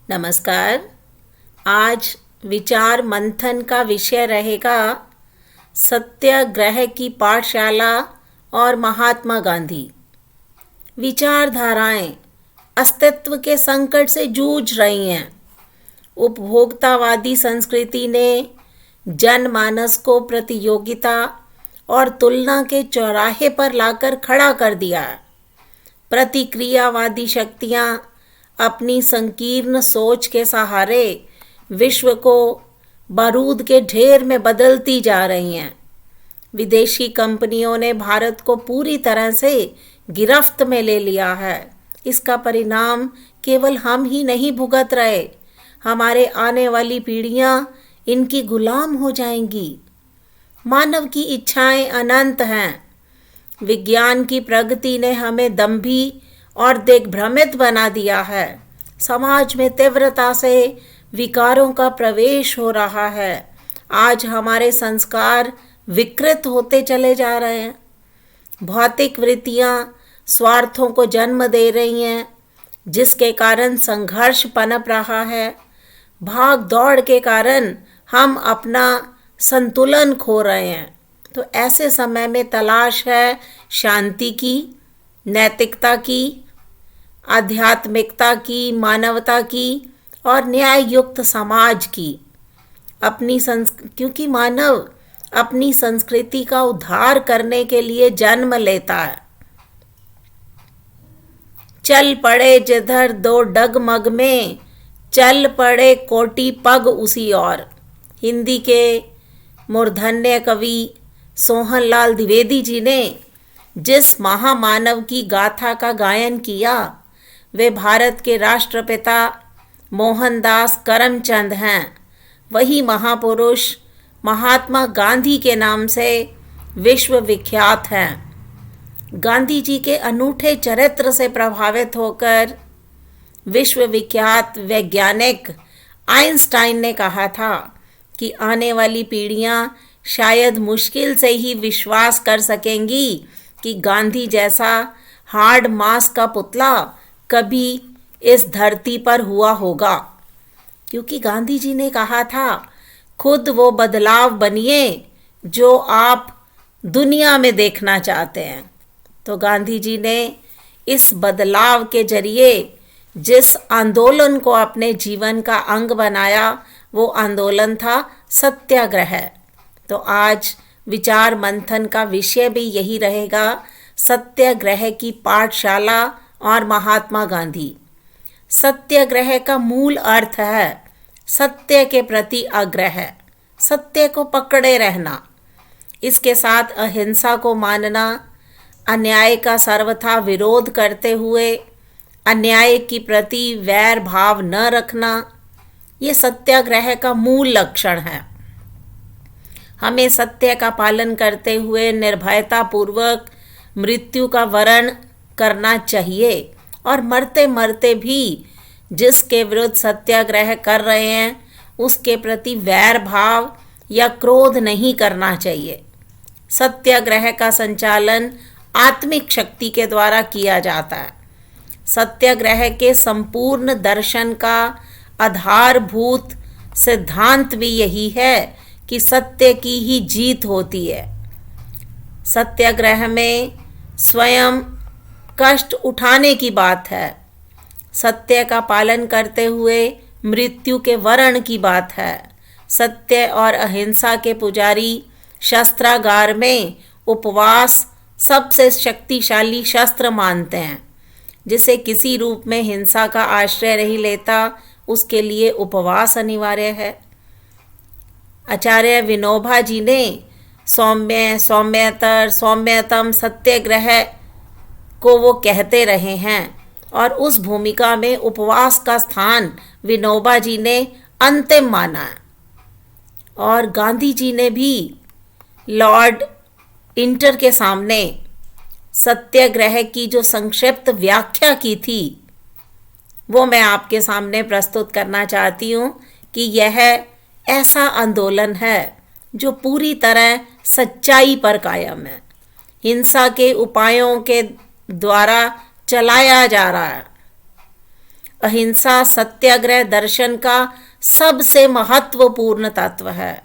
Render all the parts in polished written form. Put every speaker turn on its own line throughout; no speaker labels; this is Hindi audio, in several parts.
नमस्कार। आज विचार मंथन का विषय रहेगा सत्याग्रह की पाठशाला और महात्मा गांधी। विचारधाराएं अस्तित्व के संकट से जूझ रही हैं। उपभोक्तावादी संस्कृति ने जनमानस को प्रतियोगिता और तुलना के चौराहे पर लाकर खड़ा कर दिया है। प्रतिक्रियावादी शक्तियां अपनी संकीर्ण सोच के सहारे विश्व को बारूद के ढेर में बदलती जा रही हैं। विदेशी कंपनियों ने भारत को पूरी तरह से गिरफ्त में ले लिया है। इसका परिणाम केवल हम ही नहीं भुगत रहे, हमारे आने वाली पीढ़ियां इनकी गुलाम हो जाएंगी। मानव की इच्छाएं अनंत हैं। विज्ञान की प्रगति ने हमें दंभी और दिग्भ्रमित बना दिया है। समाज में तीव्रता से विकारों का प्रवेश हो रहा है। आज हमारे संस्कार विकृत होते चले जा रहे हैं। भौतिक वृत्तियां स्वार्थों को जन्म दे रही हैं, जिसके कारण संघर्ष पनप रहा है। भाग दौड़ के कारण हम अपना संतुलन खो रहे हैं। तो ऐसे समय में तलाश है शांति की, नैतिकता की, आध्यात्मिकता की, मानवता की और न्याय युक्त समाज की। क्योंकि मानव अपनी संस्कृति का उद्धार करने के लिए जन्म लेता है। चल पड़े जिधर दो डगमग में, चल पड़े कोटि पग उसी और। हिंदी के मूर्धन्य कवि सोहनलाल द्विवेदी जी ने जिस महामानव की गाथा का गायन किया, वे भारत के राष्ट्रपिता मोहनदास करमचंद हैं। वही महापुरुष महात्मा गांधी के नाम से विश्व विख्यात हैं। गांधी जी के अनूठे चरित्र से प्रभावित होकर विश्व विख्यात वैज्ञानिक आइंस्टाइन ने कहा था कि आने वाली पीढ़ियां शायद मुश्किल से ही विश्वास कर सकेंगी कि गांधी जैसा हार्ड मास का पुतला कभी इस धरती पर हुआ होगा। क्योंकि गांधी जी ने कहा था, खुद वो बदलाव बनिए जो आप दुनिया में देखना चाहते हैं। तो गांधी जी ने इस बदलाव के जरिए जिस आंदोलन को अपने जीवन का अंग बनाया, वो आंदोलन था सत्याग्रह। तो आज विचार मंथन का विषय भी यही रहेगा, सत्याग्रह की पाठशाला और महात्मा गांधी। सत्याग्रह का मूल अर्थ है सत्य के प्रति आग्रह, सत्य को पकड़े रहना। इसके साथ अहिंसा को मानना, अन्याय का सर्वथा विरोध करते हुए अन्याय के प्रति वैर भाव न रखना, ये सत्याग्रह का मूल लक्षण है। हमें सत्य का पालन करते हुए निर्भयता पूर्वक मृत्यु का वरण करना चाहिए और मरते मरते भी जिसके विरुद्ध सत्याग्रह कर रहे हैं उसके प्रति वैर भाव या क्रोध नहीं करना चाहिए। सत्याग्रह का संचालन आत्मिक शक्ति के द्वारा किया जाता है। सत्याग्रह के संपूर्ण दर्शन का आधारभूत सिद्धांत भी यही है कि सत्य की ही जीत होती है। सत्याग्रह में स्वयं कष्ट उठाने की बात है। सत्य का पालन करते हुए मृत्यु के वरण की बात है। सत्य और अहिंसा के पुजारी शस्त्रागार में उपवास सबसे शक्तिशाली शस्त्र मानते हैं। जिसे किसी रूप में हिंसा का आश्रय नहीं लेता, उसके लिए उपवास अनिवार्य है। आचार्य विनोबा जी ने सौम्यतर सौम्यतम सत्याग्रह को वो कहते रहे हैं और उस भूमिका में उपवास का स्थान विनोबा जी ने अंतिम माना है। और गांधी जी ने भी लॉर्ड इंटर के सामने सत्याग्रह की जो संक्षिप्त व्याख्या की थी, वो मैं आपके सामने प्रस्तुत करना चाहती हूँ कि यह ऐसा आंदोलन है जो पूरी तरह सच्चाई पर कायम है, हिंसा के उपायों के द्वारा चलाया जा रहा है। अहिंसा सत्याग्रह दर्शन का सबसे महत्वपूर्ण तत्व है,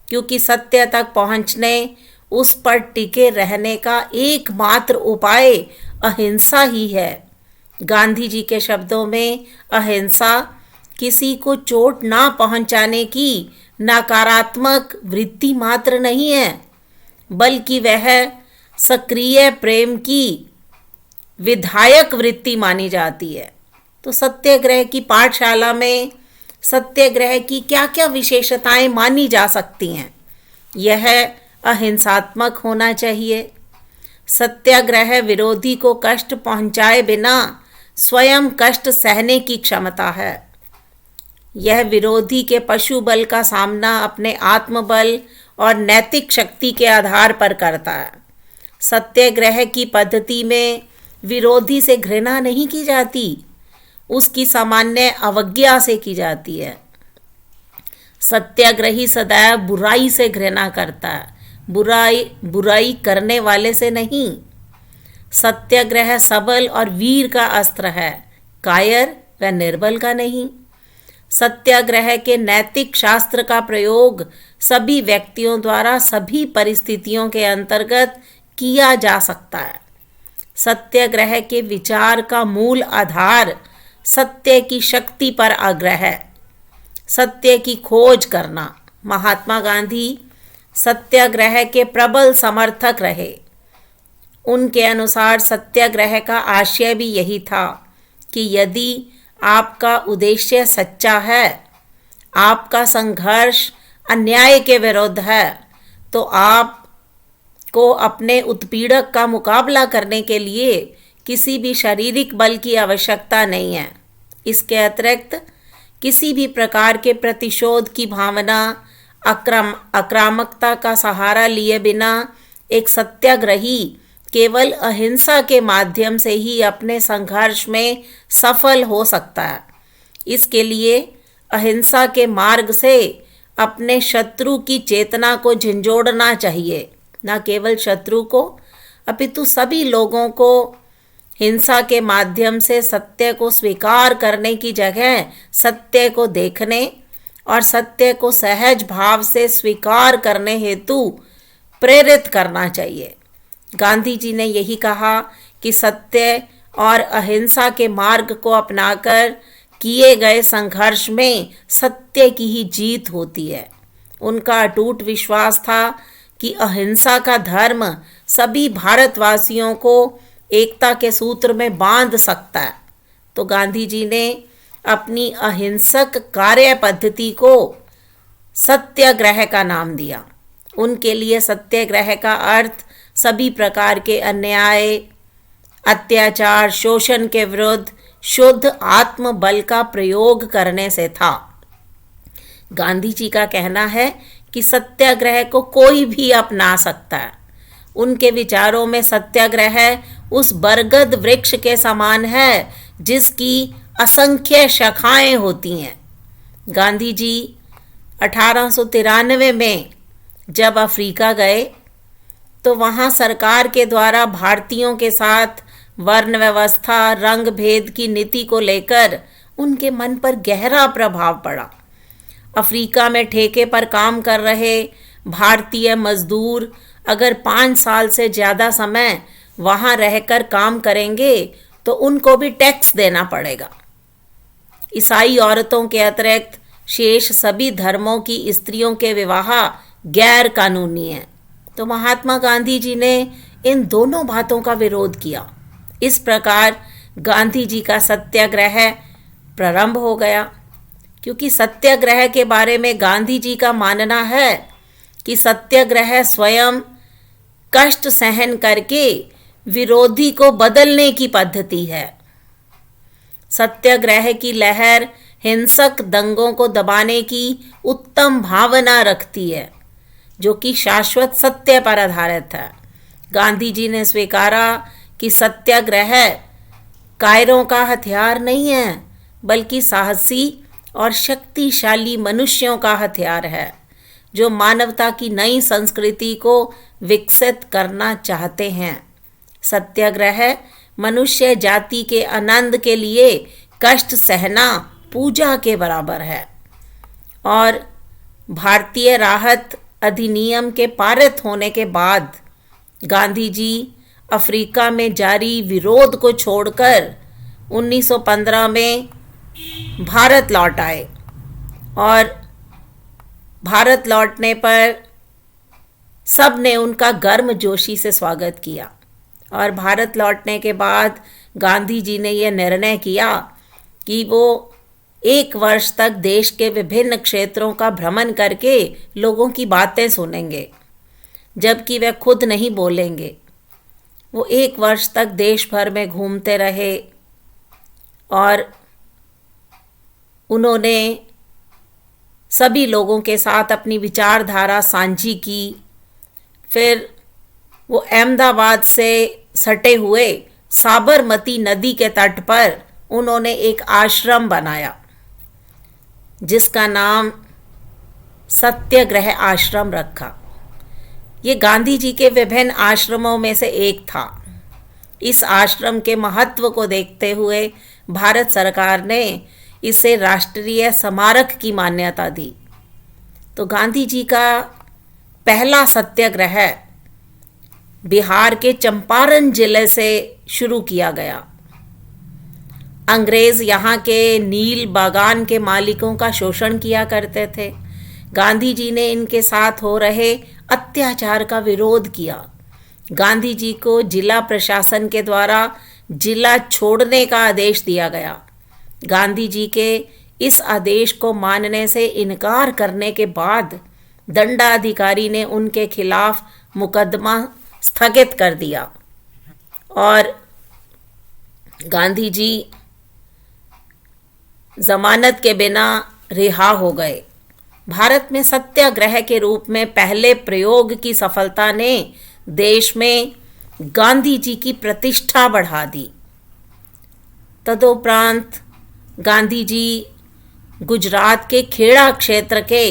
क्योंकि सत्य तक पहुंचने, उस पर टिके रहने का एकमात्र उपाय अहिंसा ही है। गांधी जी के शब्दों में अहिंसा किसी को चोट ना पहुंचाने की नकारात्मक वृत्ति मात्र नहीं है, बल्कि वह सक्रिय प्रेम की विधायक वृत्ति मानी जाती है। तो सत्याग्रह की पाठशाला में सत्याग्रह की क्या क्या विशेषताएं मानी जा सकती हैं? यह अहिंसात्मक होना चाहिए। सत्याग्रह विरोधी को कष्ट पहुंचाए बिना स्वयं कष्ट सहने की क्षमता है। यह विरोधी के पशु बल का सामना अपने आत्मबल और नैतिक शक्ति के आधार पर करता है। सत्याग्रह की पद्धति में विरोधी से घृणा नहीं की जाती, उसकी सामान्य अवज्ञा से की जाती है। सत्याग्रही सदैव बुराई से घृणा करता है, बुराई करने वाले से नहीं। सत्याग्रह सबल और वीर का अस्त्र है, कायर व निर्बल का नहीं। सत्याग्रह के नैतिक शास्त्र का प्रयोग सभी व्यक्तियों द्वारा सभी परिस्थितियों के अंतर्गत किया जा सकता है। सत्याग्रह के विचार का मूल आधार सत्य की शक्ति पर आग्रह है, सत्य की खोज करना। महात्मा गांधी सत्याग्रह के प्रबल समर्थक रहे। उनके अनुसार सत्याग्रह का आशय भी यही था कि यदि आपका उद्देश्य सच्चा है, आपका संघर्ष अन्याय के विरुद्ध है, तो आपको अपने उत्पीड़क का मुकाबला करने के लिए किसी भी शारीरिक बल की आवश्यकता नहीं है। इसके अतिरिक्त किसी भी प्रकार के प्रतिशोध की भावना, आक्रामकता का सहारा लिए बिना एक सत्याग्रही केवल अहिंसा के माध्यम से ही अपने संघर्ष में सफल हो सकता है। इसके लिए अहिंसा के मार्ग से अपने शत्रु की चेतना को झंझोड़ना चाहिए, न केवल शत्रु को अपितु सभी लोगों को हिंसा के माध्यम से सत्य को स्वीकार करने की जगह सत्य को देखने और सत्य को सहज भाव से स्वीकार करने हेतु प्रेरित करना चाहिए। गांधी जी ने यही कहा कि सत्य और अहिंसा के मार्ग को अपनाकर किए गए संघर्ष में सत्य की ही जीत होती है। उनका अटूट विश्वास था कि अहिंसा का धर्म सभी भारतवासियों को एकता के सूत्र में बांध सकता है। तो गांधी जी ने अपनी अहिंसक कार्य पद्धति को सत्याग्रह का नाम दिया। उनके लिए सत्याग्रह का अर्थ सभी प्रकार के अन्याय, अत्याचार, शोषण के विरुद्ध शुद्ध आत्मबल का प्रयोग करने से था। गांधी जी का कहना है कि सत्याग्रह को कोई भी अपना सकता है। उनके विचारों में सत्याग्रह उस बरगद वृक्ष के समान है जिसकी असंख्य शाखाएं होती हैं। गांधी जी 1893 में जब अफ्रीका गए तो वहाँ सरकार के द्वारा भारतीयों के साथ वर्ण व्यवस्था, रंग भेद की नीति को लेकर उनके मन पर गहरा प्रभाव पड़ा। अफ्रीका में ठेके पर काम कर रहे भारतीय मजदूर अगर 5 साल से ज़्यादा समय वहाँ रहकर काम करेंगे तो उनको भी टैक्स देना पड़ेगा। ईसाई औरतों के अतिरिक्त शेष सभी धर्मों की स्त्रियों के विवाह गैर कानूनी है। तो महात्मा गांधी जी ने इन दोनों बातों का विरोध किया। इस प्रकार गांधी जी का सत्याग्रह प्रारंभ हो गया, क्योंकि सत्याग्रह के बारे में गांधी जी का मानना है कि सत्याग्रह स्वयं कष्ट सहन करके विरोधी को बदलने की पद्धति है। सत्याग्रह की लहर हिंसक दंगों को दबाने की उत्तम भावना रखती है, जो कि शाश्वत सत्य पर आधारित है। गांधी जी ने स्वीकारा कि सत्याग्रह कायरों का हथियार नहीं है, बल्कि साहसी और शक्तिशाली मनुष्यों का हथियार है, जो मानवता की नई संस्कृति को विकसित करना चाहते हैं। सत्याग्रह मनुष्य जाति के आनंद के लिए कष्ट सहना पूजा के बराबर है। और भारतीय राहत अधिनियम के पारित होने के बाद गांधी जी अफ्रीका में जारी विरोध को छोड़कर 1915 में भारत लौट आए। और भारत लौटने पर सब ने उनका गर्मजोशी से स्वागत किया। और भारत लौटने के बाद गांधी जी ने यह निर्णय किया कि वो 1 वर्ष तक देश के विभिन्न क्षेत्रों का भ्रमण करके लोगों की बातें सुनेंगे, जबकि वे खुद नहीं बोलेंगे। वो 1 वर्ष तक देश भर में घूमते रहे और उन्होंने सभी लोगों के साथ अपनी विचारधारा साझी की। फिर वो अहमदाबाद से सटे हुए साबरमती नदी के तट पर उन्होंने एक आश्रम बनाया जिसका नाम सत्याग्रह आश्रम रखा। ये गांधी जी के विभिन्न आश्रमों में से एक था। इस आश्रम के महत्व को देखते हुए भारत सरकार ने इसे राष्ट्रीय स्मारक की मान्यता दी। तो गांधी जी का पहला सत्याग्रह बिहार के चंपारण जिले से शुरू किया गया। अंग्रेज यहाँ के नील बागान के मालिकों का शोषण किया करते थे। गांधी जी ने इनके साथ हो रहे अत्याचार का विरोध किया। गांधी जी को जिला प्रशासन के द्वारा जिला छोड़ने का आदेश दिया गया। गांधी जी के इस आदेश को मानने से इनकार करने के बाद दंडाधिकारी ने उनके खिलाफ मुकदमा स्थगित कर दिया और गांधी जी जमानत के बिना रिहा हो गए। भारत में सत्याग्रह के रूप में पहले प्रयोग की सफलता ने देश में गांधी जी की प्रतिष्ठा बढ़ा दी। तदुपरांत गांधी जी गुजरात के खेड़ा क्षेत्र के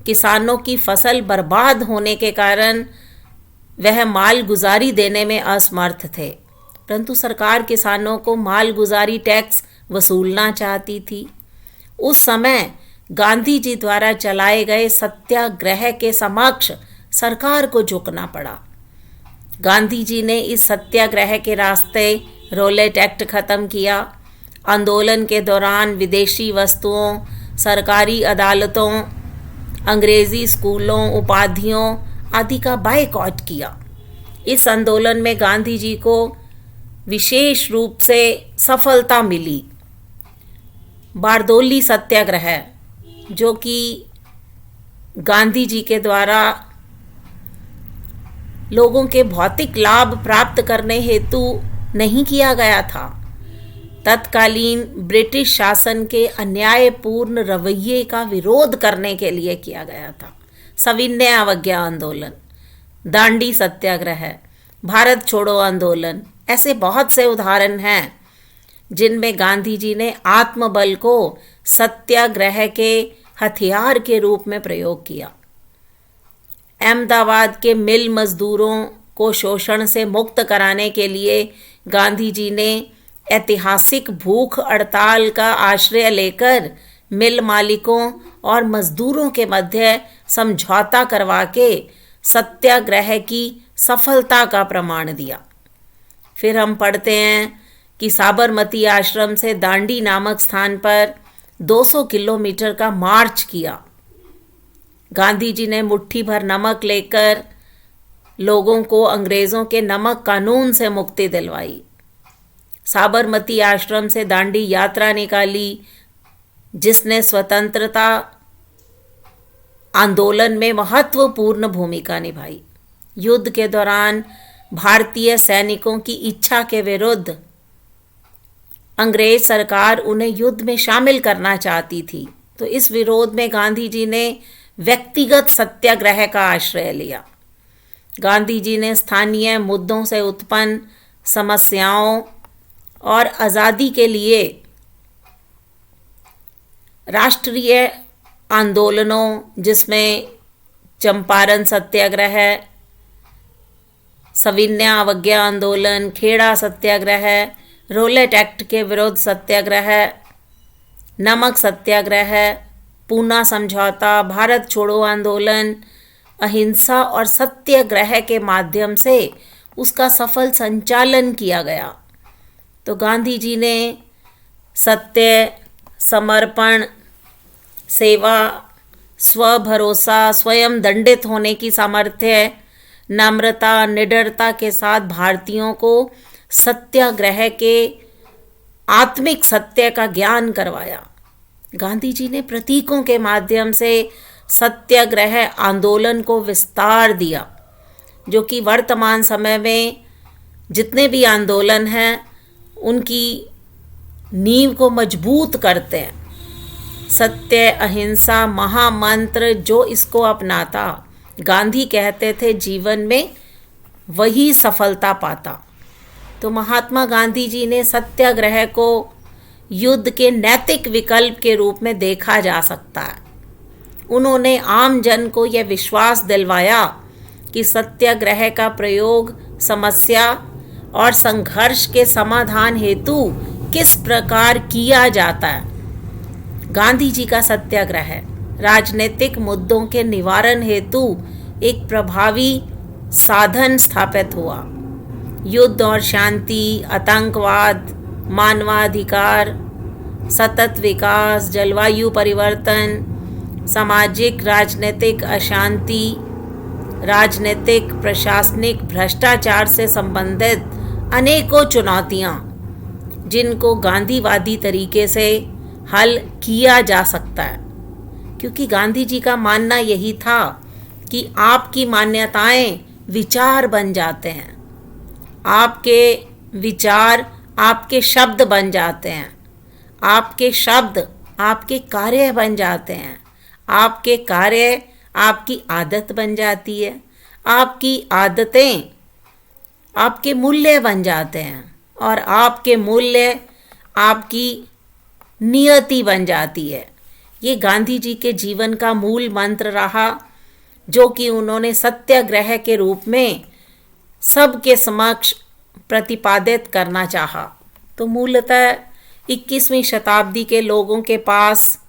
किसानों की फसल बर्बाद होने के कारण वह मालगुजारी देने में असमर्थ थे, परंतु सरकार किसानों को मालगुजारी टैक्स वसूलना चाहती थी। उस समय गांधी जी द्वारा चलाए गए सत्याग्रह के समक्ष सरकार को झुकना पड़ा। गांधी जी ने इस सत्याग्रह के रास्ते रोलेट एक्ट खत्म किया। आंदोलन के दौरान विदेशी वस्तुओं, सरकारी अदालतों, अंग्रेजी स्कूलों, उपाधियों आदि का बायकॉट किया। इस आंदोलन में गांधी जी को विशेष रूप से सफलता मिली। बारदोली सत्याग्रह, जो कि गांधी जी के द्वारा लोगों के भौतिक लाभ प्राप्त करने हेतु नहीं किया गया था, तत्कालीन ब्रिटिश शासन के अन्यायपूर्ण रवैये का विरोध करने के लिए किया गया था। सविनय अवज्ञा आंदोलन, दांडी सत्याग्रह, भारत छोड़ो आंदोलन, ऐसे बहुत से उदाहरण हैं जिनमें गांधी जी ने आत्मबल को सत्याग्रह के हथियार के रूप में प्रयोग किया। अहमदाबाद के मिल मजदूरों को शोषण से मुक्त कराने के लिए गांधी जी ने ऐतिहासिक भूख हड़ताल का आश्रय लेकर मिल मालिकों और मजदूरों के मध्य समझौता करवा के सत्याग्रह की सफलता का प्रमाण दिया। फिर हम पढ़ते हैं कि साबरमती आश्रम से दांडी नामक स्थान पर 200 किलोमीटर का मार्च किया। गांधी जी ने मुट्ठी भर नमक लेकर लोगों को अंग्रेज़ों के नमक कानून से मुक्ति दिलवाई। साबरमती आश्रम से दांडी यात्रा निकाली, जिसने स्वतंत्रता आंदोलन में महत्वपूर्ण भूमिका निभाई। युद्ध के दौरान भारतीय सैनिकों की इच्छा के विरुद्ध अंग्रेज सरकार उन्हें युद्ध में शामिल करना चाहती थी, तो इस विरोध में गांधी जी ने व्यक्तिगत सत्याग्रह का आश्रय लिया। गांधी जी ने स्थानीय मुद्दों से उत्पन्न समस्याओं और आज़ादी के लिए राष्ट्रीय आंदोलनों, जिसमें चंपारण सत्याग्रह, सविनय अवज्ञा आंदोलन, खेड़ा सत्याग्रह, रोलेट एक्ट के विरुद्ध सत्याग्रह नमक सत्याग्रह, पूना समझौता, भारत छोड़ो आंदोलन, अहिंसा और सत्याग्रह के माध्यम से उसका सफल संचालन किया गया। तो गांधी जी ने सत्य, समर्पण, सेवा, स्वभरोसा, स्वयं दंडित होने की सामर्थ्य, नम्रता, निडरता के साथ भारतीयों को सत्याग्रह के आत्मिक सत्य का ज्ञान करवाया। गांधी जी ने प्रतीकों के माध्यम से सत्याग्रह आंदोलन को विस्तार दिया, जो कि वर्तमान समय में जितने भी आंदोलन हैं उनकी नींव को मजबूत करते हैं। सत्य, अहिंसा महामंत्र जो इसको अपनाता, गांधी कहते थे जीवन में वही सफलता पाता। तो महात्मा गांधी जी ने सत्याग्रह को युद्ध के नैतिक विकल्प के रूप में देखा जा सकता है। उन्होंने आम जन को यह विश्वास दिलवाया कि सत्याग्रह का प्रयोग समस्या और संघर्ष के समाधान हेतु किस प्रकार किया जाता है। गांधी जी का सत्याग्रह राजनीतिक मुद्दों के निवारण हेतु एक प्रभावी साधन स्थापित हुआ। युद्ध और शांति, आतंकवाद, मानवाधिकार, सतत विकास, जलवायु परिवर्तन, सामाजिक राजनीतिक अशांति, राजनीतिक प्रशासनिक भ्रष्टाचार से संबंधित अनेकों चुनौतियां, जिनको गांधीवादी तरीके से हल किया जा सकता है। क्योंकि गांधी जी का मानना यही था कि आपकी मान्यताएं विचार बन जाते हैं, आपके विचार आपके शब्द बन जाते हैं, आपके शब्द आपके कार्य बन जाते हैं, आपके कार्य आपकी आदत बन जाती है, आपकी आदतें आपके मूल्य बन जाते हैं और आपके मूल्य आपकी नियति बन जाती है। ये गांधी जी के जीवन का मूल मंत्र रहा, जो कि उन्होंने सत्याग्रह के रूप में सबके समक्ष प्रतिपादित करना चाहा। तो मूलतः 21वीं शताब्दी के लोगों के पास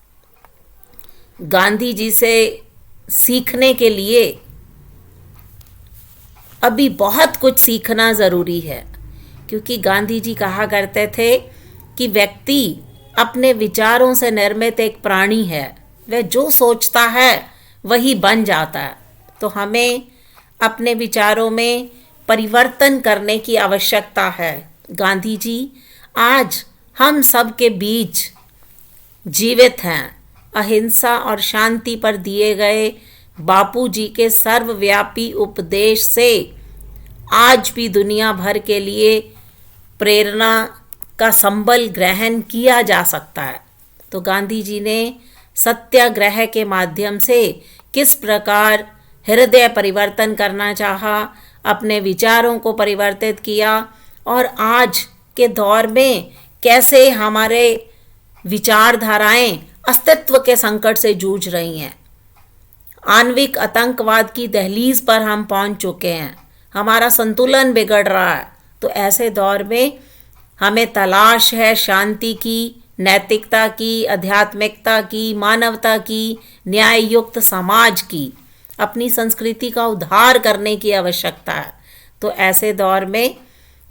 गांधी जी से सीखने के लिए अभी बहुत कुछ सीखना ज़रूरी है। क्योंकि गांधी जी कहा करते थे कि व्यक्ति अपने विचारों से निर्मित एक प्राणी है, वह जो सोचता है वही बन जाता है। तो हमें अपने विचारों में परिवर्तन करने की आवश्यकता है। गांधी जी आज हम सब के बीच जीवित हैं। अहिंसा और शांति पर दिए गए बापू जी के सर्वव्यापी उपदेश से आज भी दुनिया भर के लिए प्रेरणा का संबल ग्रहण किया जा सकता है। तो गांधी जी ने सत्याग्रह के माध्यम से किस प्रकार हृदय परिवर्तन करना चाहा, अपने विचारों को परिवर्तित किया और आज के दौर में कैसे हमारे विचारधाराएं अस्तित्व के संकट से जूझ रही हैं। आणविक आतंकवाद की दहलीज पर हम पहुंच चुके हैं, हमारा संतुलन बिगड़ रहा है। तो ऐसे दौर में हमें तलाश है शांति की, नैतिकता की, आध्यात्मिकता की, मानवता की, न्याय युक्त समाज की। अपनी संस्कृति का उद्धार करने की आवश्यकता है। तो ऐसे दौर में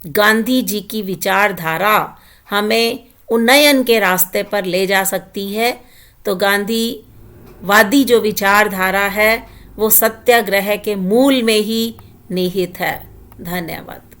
गांधी जी की विचारधारा हमें उन्नयन के रास्ते पर ले जा सकती है। तो गांधीवादी जो विचारधारा है वो सत्याग्रह के मूल में ही निहित है। धन्यवाद।